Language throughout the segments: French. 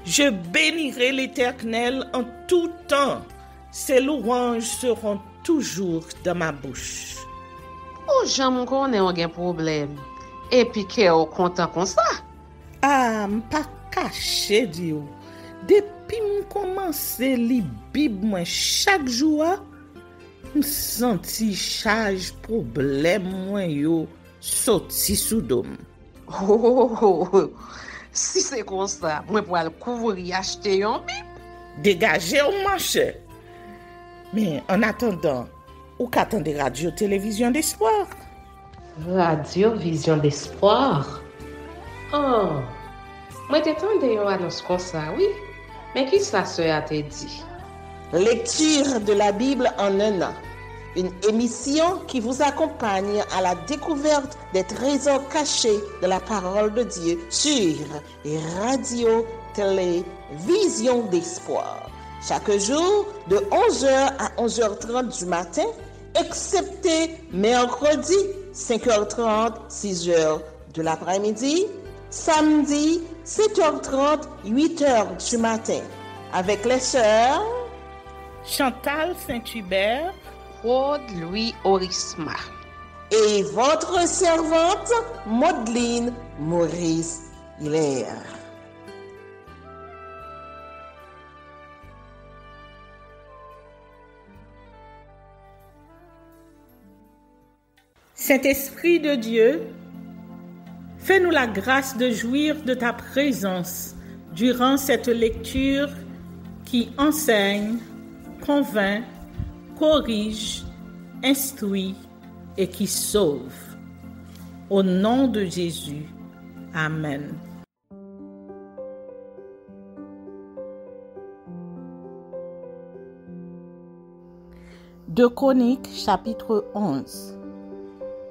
Je bénirai l'Éternel en tout temps. Ses louanges seront toujours dans ma bouche. Oh, j'aime qu'on ait un problème. Et puis qu'elle est content comme ça. Ah, m'pas caché, Dieu. Depuis que commence à lire Bible chaque jour, je senti charge problème moi yo sorti sous dôme. Oh, si c'est comme ça, moi pour aller couvrir acheter un Bible. Dégagez au marché. Mais en attendant, ou qu'attendez radio télévision d'espoir? Radio Vision d'Espoir. Oh, moi t'attendais une annonce comme ça, oui. Mais qui ça a te dit? Lecture de la Bible en un an. Une émission qui vous accompagne à la découverte des trésors cachés de la parole de Dieu sur Radio Télévision d'Espoir. Chaque jour de 11h à 11h30 du matin, excepté mercredi 5h30, 6h de l'après-midi, samedi 7h30, 8h du matin, avec les sœurs Chantal Saint-Hubert, Claude Louis Orisma et votre servante Maudeline Maurice Hilaire. Saint-Esprit de Dieu, fais-nous la grâce de jouir de ta présence durant cette lecture qui enseigne, convainc, corrige, instruit et qui sauve. Au nom de Jésus. Amen. Deux Chroniques, chapitre 11.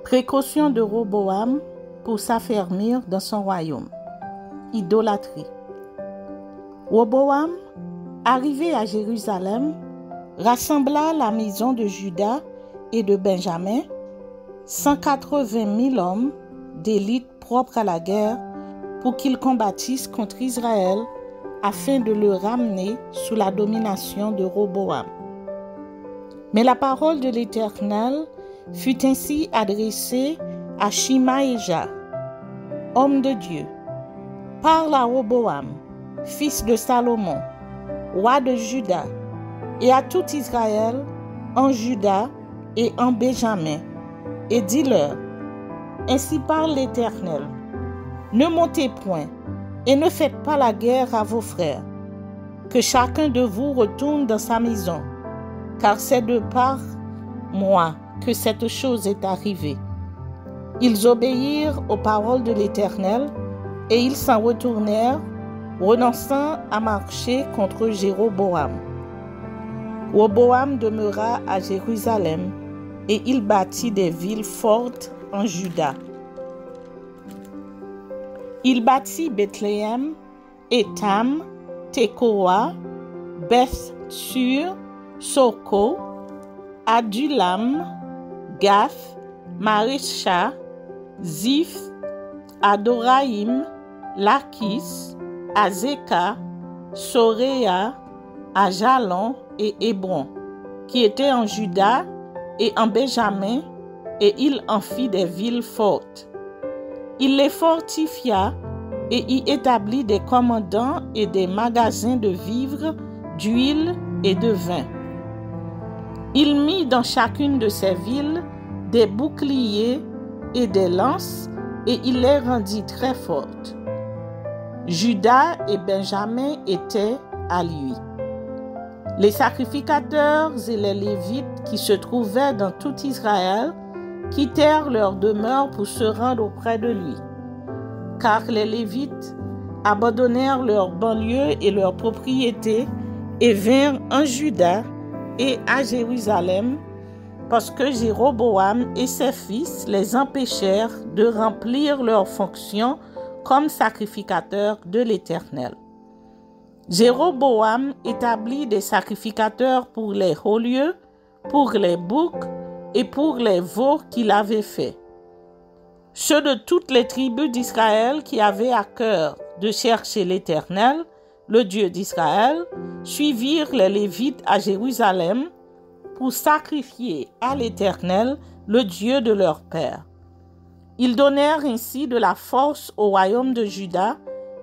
Précaution de Roboam pour s'affermir dans son royaume. Idolâtrie. Roboam, arrivé à Jérusalem, rassembla la maison de Juda et de Benjamin, 180 000 hommes d'élite propres à la guerre, pour qu'ils combattissent contre Israël afin de le ramener sous la domination de Roboam. Mais la parole de l'Éternel fut ainsi adressée à Shimaïja, homme de Dieu. Parle à Roboam, fils de Salomon, roi de Juda, et à tout Israël, en Juda et en Benjamin, et dis-leur, ainsi parle l'Éternel, ne montez point, et ne faites pas la guerre à vos frères, que chacun de vous retourne dans sa maison, car c'est de par moi que cette chose est arrivée. Ils obéirent aux paroles de l'Éternel, et ils s'en retournèrent, renonçant à marcher contre Jéroboam. Roboam demeura à Jérusalem, et il bâtit des villes fortes en Juda. Il bâtit Bethléem, Étam, Tekoa, Beth-Sur, Soko, Adulam, Gath, Marécha, Ziph, Adoraïm, Lakis, Azeka, Soréa, Ajalon et Hébron, qui étaient en Juda et en Benjamin, et il en fit des villes fortes. Il les fortifia et y établit des commandants et des magasins de vivres, d'huile et de vin. Il mit dans chacune de ces villes des boucliers et des lances, et il les rendit très fortes. Juda et Benjamin étaient à lui. Les sacrificateurs et les Lévites qui se trouvaient dans tout Israël quittèrent leur demeure pour se rendre auprès de lui, car les Lévites abandonnèrent leurs banlieues et leurs propriétés et vinrent en Juda et à Jérusalem, parce que Jéroboam et ses fils les empêchèrent de remplir leurs fonctions comme sacrificateurs de l'Éternel. Jéroboam établit des sacrificateurs pour les hauts lieux, pour les boucs et pour les veaux qu'il avait faits. Ceux de toutes les tribus d'Israël qui avaient à cœur de chercher l'Éternel le Dieu d'Israël, suivirent les Lévites à Jérusalem pour sacrifier à l'Éternel, le Dieu de leur père. Ils donnèrent ainsi de la force au royaume de Juda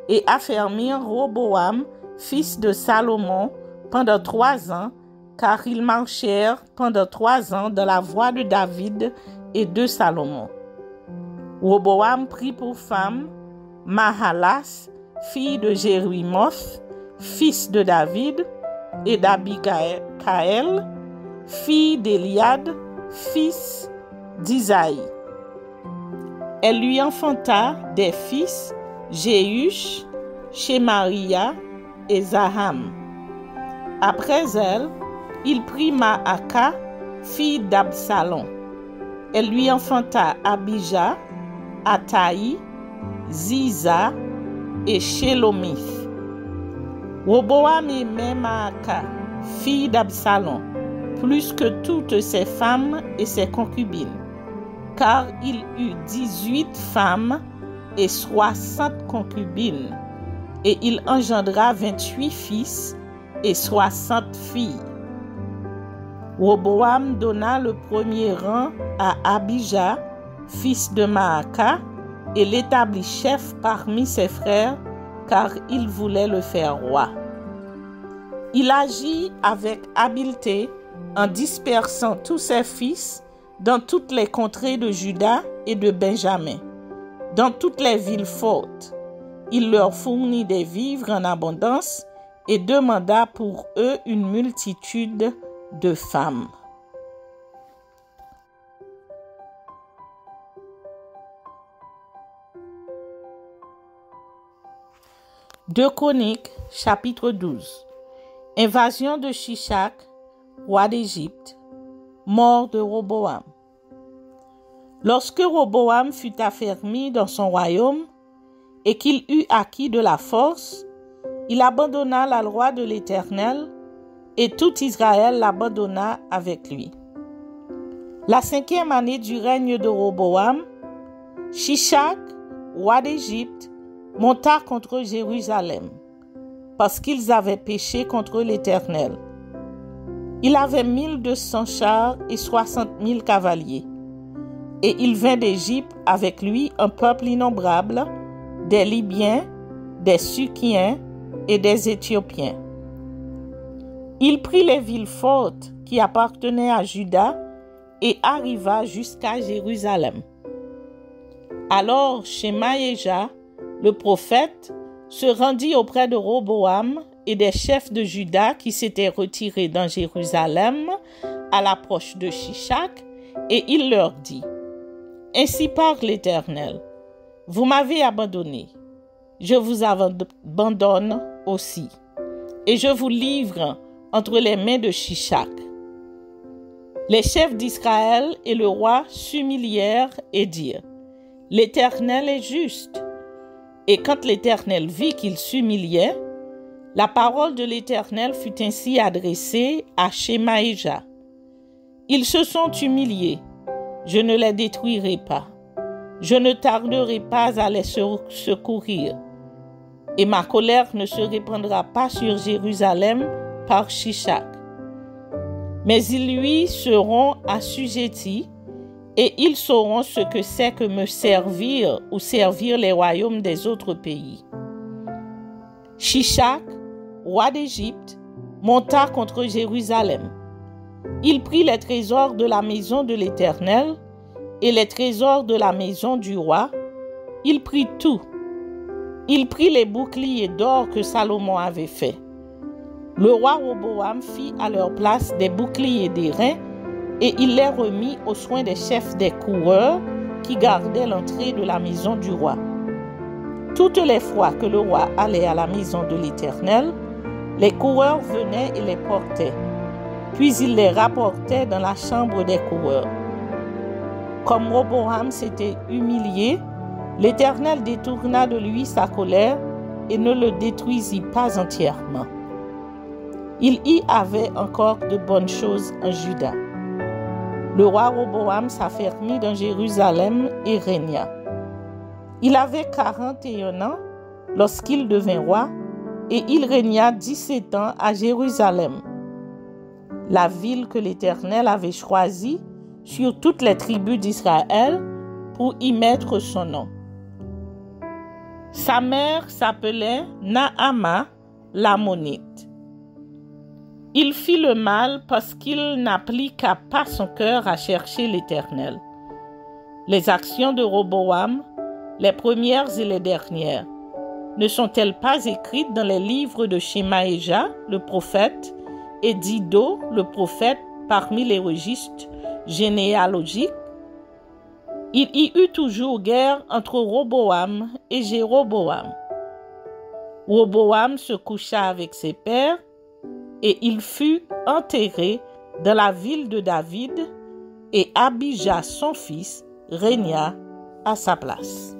et affermirent Roboam, fils de Salomon, pendant 3 ans, car ils marchèrent pendant 3 ans dans la voie de David et de Salomon. Roboam prit pour femme Mahalas, fille de Jérémoth, fils de David, et d'Abigaël, fille d'Éliad, fils d'Isaïe. Elle lui enfanta des fils, Jéhush, Shemaria et Zaham. Après elle, il prit Maaka, fille d'Absalom. Elle lui enfanta Abijah, Ataï, Ziza et Shélomith. Roboam aimait Maaka, fille d'Absalom, plus que toutes ses femmes et ses concubines, car il eut 18 femmes et 60 concubines, et il engendra 28 fils et 60 filles. Roboam donna le premier rang à Abijah, fils de Maaka, et l'établit chef parmi ses frères, car il voulait le faire roi. Il agit avec habileté en dispersant tous ses fils dans toutes les contrées de Juda et de Benjamin, dans toutes les villes fortes. Il leur fournit des vivres en abondance et demanda pour eux une multitude de femmes. Deux Chroniques, chapitre 12. Invasion de Shishak, roi d'Égypte, mort de Roboam. Lorsque Roboam fut affermi dans son royaume et qu'il eut acquis de la force, il abandonna la loi de l'Éternel et tout Israël l'abandonna avec lui. La 5e année du règne de Roboam, Shishak, roi d'Égypte, monta contre Jérusalem, parce qu'ils avaient péché contre l'Éternel. Il avait 1200 chars et 60 000 cavaliers. Et il vint d'Égypte avec lui un peuple innombrable, des Libyens, des Sukiens et des Éthiopiens. Il prit les villes fortes qui appartenaient à Juda et arriva jusqu'à Jérusalem. Alors Shemaïja, le prophète, se rendit auprès de Roboam et des chefs de Juda qui s'étaient retirés dans Jérusalem à l'approche de Shishak, et il leur dit: Ainsi parle l'Éternel, vous m'avez abandonné, je vous abandonne aussi, et je vous livre entre les mains de Shishak. Les chefs d'Israël et le roi s'humilièrent et dirent: L'Éternel est juste. Et quand l'Éternel vit qu'il s'humiliait, la parole de l'Éternel fut ainsi adressée à Shemaïja. Ils se sont humiliés, je ne les détruirai pas. Je ne tarderai pas à les secourir. Et ma colère ne se répandra pas sur Jérusalem par Shishak. Mais ils lui seront assujettis, et ils sauront ce que c'est que me servir ou servir les royaumes des autres pays. Shishak, roi d'Égypte, monta contre Jérusalem. Il prit les trésors de la maison de l'Éternel et les trésors de la maison du roi. Il prit tout. Il prit les boucliers d'or que Salomon avait faits. Le roi Roboam fit à leur place des boucliers d'airain et il les remit aux soins des chefs des coureurs qui gardaient l'entrée de la maison du roi. Toutes les fois que le roi allait à la maison de l'Éternel, les coureurs venaient et les portaient, puis il les rapportait dans la chambre des coureurs. Comme Roboam s'était humilié, l'Éternel détourna de lui sa colère et ne le détruisit pas entièrement. Il y avait encore de bonnes choses en Juda. Le roi Roboam s'affermit dans Jérusalem et régna. Il avait 41 ans lorsqu'il devint roi, et il régna 17 ans à Jérusalem, la ville que l'Éternel avait choisie sur toutes les tribus d'Israël pour y mettre son nom. Sa mère s'appelait Naama l'Ammonite. Il fit le mal parce qu'il n'appliqua pas son cœur à chercher l'Éternel. Les actions de Roboam, les premières et les dernières, ne sont-elles pas écrites dans les livres de Shemaéja, le prophète, et d'Iddo, le prophète, parmi les registres généalogiques? Il y eut toujours guerre entre Roboam et Jéroboam. Roboam se coucha avec ses pères et il fut enterré dans la ville de David, et Abijah, son fils, régna à sa place.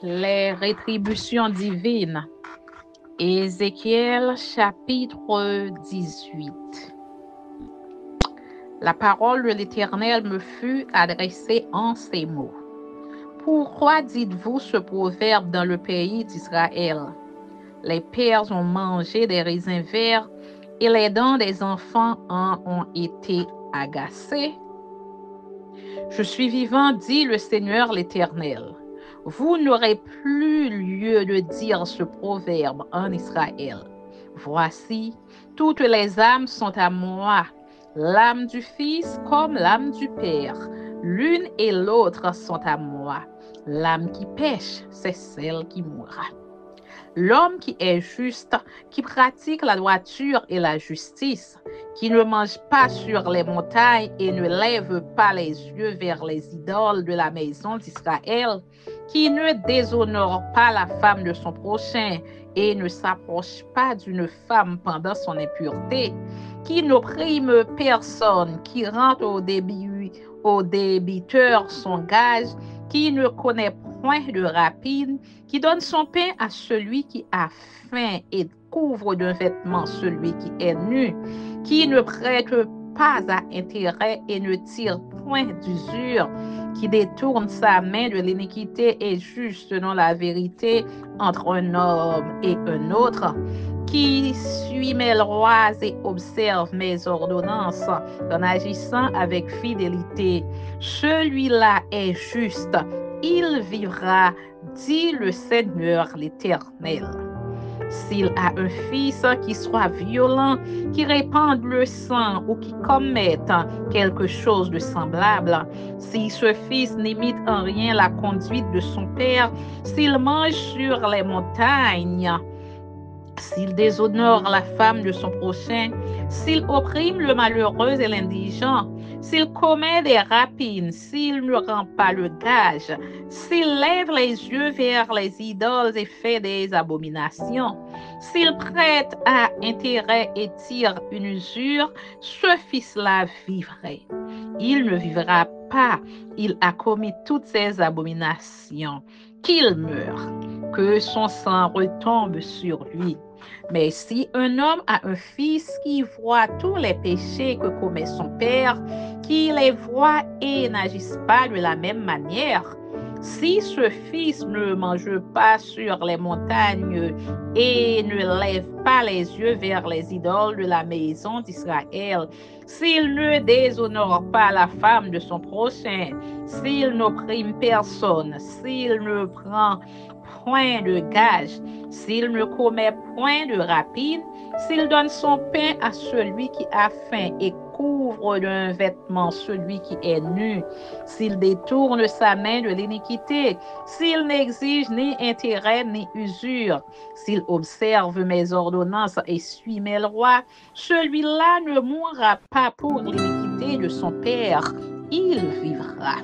Les rétributions divines. Ézéchiel chapitre 18. La parole de l'Éternel me fut adressée en ces mots. Pourquoi dites-vous ce proverbe dans le pays d'Israël? Les pères ont mangé des raisins verts et les dents des enfants en ont été agacées. Je suis vivant, dit le Seigneur l'Éternel. Vous n'aurez plus lieu de dire ce proverbe en Israël. Voici, toutes les âmes sont à moi, l'âme du Fils comme l'âme du Père. L'une et l'autre sont à moi. L'âme qui pêche, c'est celle qui mourra. L'homme qui est juste, qui pratique la droiture et la justice, qui ne mange pas sur les montagnes et ne lève pas les yeux vers les idoles de la maison d'Israël, qui ne déshonore pas la femme de son prochain et ne s'approche pas d'une femme pendant son impureté, qui n'opprime personne, qui rend au débiteur son gage, qui ne connaît point de rapine, qui donne son pain à celui qui a faim et couvre d'un vêtement celui qui est nu, qui ne prête pas à intérêt et ne tire point d'usure, qui détourne sa main de l'iniquité et juge selon la vérité entre un homme et un autre, qui suit mes lois et observe mes ordonnances en agissant avec fidélité. Celui-là est juste, il vivra, dit le Seigneur l'Éternel. S'il a un fils qui soit violent, qui répande le sang ou qui commette quelque chose de semblable, si ce fils n'imite en rien la conduite de son père, s'il mange sur les montagnes, s'il déshonore la femme de son prochain, s'il opprime le malheureux et l'indigent, s'il commet des rapines, s'il ne rend pas le gage, s'il lève les yeux vers les idoles et fait des abominations, s'il prête à intérêt et tire une usure, ce fils-là vivrait. Il ne vivra pas, il a commis toutes ces abominations. Qu'il meure, que son sang retombe sur lui. Mais si un homme a un fils qui voit tous les péchés que commet son père, qui les voit et n'agisse pas de la même manière, si ce fils ne mange pas sur les montagnes et ne lève pas les yeux vers les idoles de la maison d'Israël, s'il ne déshonore pas la femme de son prochain, s'il n'opprime personne, s'il ne prend point de gage, s'il ne commet point de rapine, s'il donne son pain à celui qui a faim et couvre d'un vêtement celui qui est nu, s'il détourne sa main de l'iniquité, s'il n'exige ni intérêt ni usure, s'il observe mes ordonnances et suit mes lois, celui-là ne mourra pas pour l'iniquité de son père, il vivra.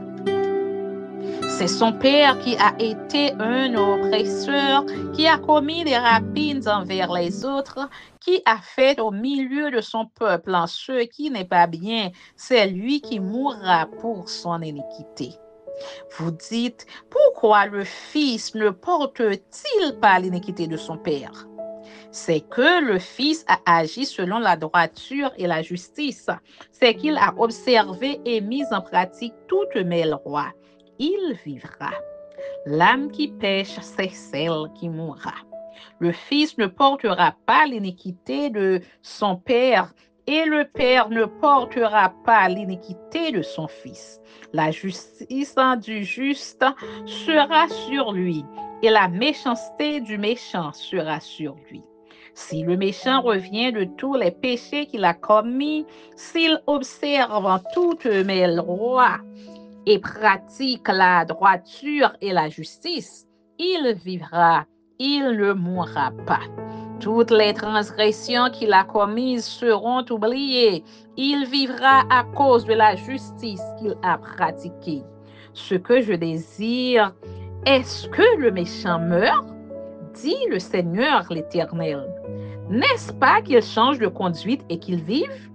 C'est son père qui a été un oppresseur, qui a commis des rapines envers les autres, qui a fait au milieu de son peuple en ce qui n'est pas bien. C'est lui qui mourra pour son iniquité. Vous dites, pourquoi le Fils ne porte-t-il pas l'iniquité de son Père? C'est que le Fils a agi selon la droiture et la justice. C'est qu'il a observé et mis en pratique toutes mes lois. Il vivra. L'âme qui pêche, c'est celle qui mourra. Le Fils ne portera pas l'iniquité de son Père, et le Père ne portera pas l'iniquité de son Fils. La justice du juste sera sur lui, et la méchanceté du méchant sera sur lui. Si le méchant revient de tous les péchés qu'il a commis, s'il observe toutes mes lois et pratique la droiture et la justice, il vivra, il ne mourra pas. Toutes les transgressions qu'il a commises seront oubliées. Il vivra à cause de la justice qu'il a pratiquée. Ce que je désire, est-ce que le méchant meure? Dit le Seigneur l'Éternel. N'est-ce pas qu'il change de conduite et qu'il vive?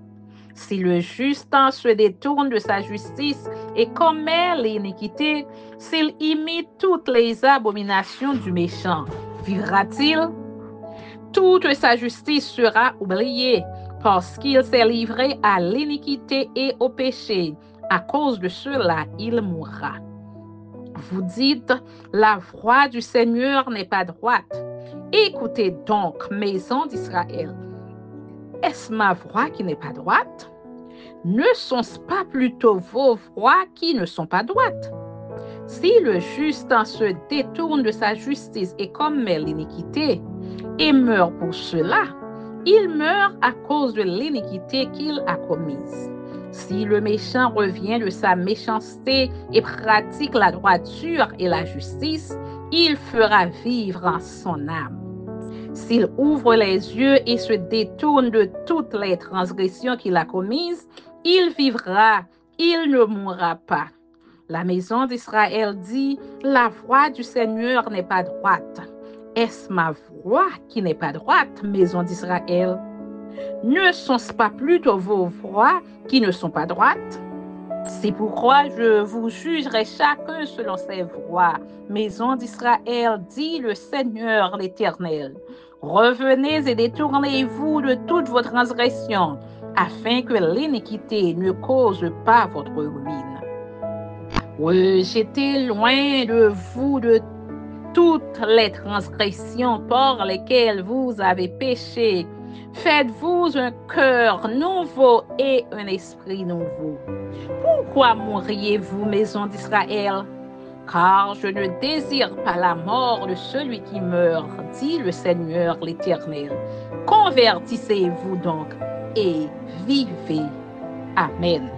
Si le juste se détourne de sa justice et commet l'iniquité, s'il imite toutes les abominations du méchant, vivra-t-il? Toute sa justice sera oubliée parce qu'il s'est livré à l'iniquité et au péché. À cause de cela, il mourra. Vous dites, la voix du Seigneur n'est pas droite. Écoutez donc, maison d'Israël. Est-ce ma voix qui n'est pas droite? Ne sont-ce pas plutôt vos voix qui ne sont pas droites? Si le juste se détourne de sa justice et commet l'iniquité, et meurt pour cela, il meurt à cause de l'iniquité qu'il a commise. Si le méchant revient de sa méchanceté et pratique la droiture et la justice, il fera vivre son âme. S'il ouvre les yeux et se détourne de toutes les transgressions qu'il a commises, il vivra, il ne mourra pas. La maison d'Israël dit, la voix du Seigneur n'est pas droite. Est-ce ma voix qui n'est pas droite, maison d'Israël? Ne sont-ce pas plutôt vos voix qui ne sont pas droites? C'est pourquoi je vous jugerai chacun selon ses voies. Maison d'Israël, dit le Seigneur l'Éternel. Revenez et détournez-vous de toutes vos transgressions, afin que l'iniquité ne cause pas votre ruine. Rejetez loin de vous de toutes les transgressions par lesquelles vous avez péché. Faites-vous un cœur nouveau et un esprit nouveau. Pourquoi mourriez-vous, maison d'Israël? Car je ne désire pas la mort de celui qui meurt, dit le Seigneur l'Éternel. Convertissez-vous donc et vivez. Amen.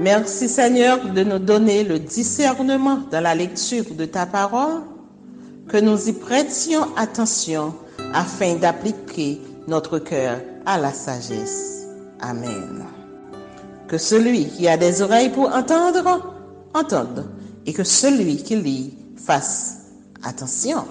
Merci Seigneur de nous donner le discernement dans la lecture de ta parole, que nous y prêtions attention afin d'appliquer notre cœur à la sagesse. Amen. Que celui qui a des oreilles pour entendre, entende, et que celui qui lit fasse attention.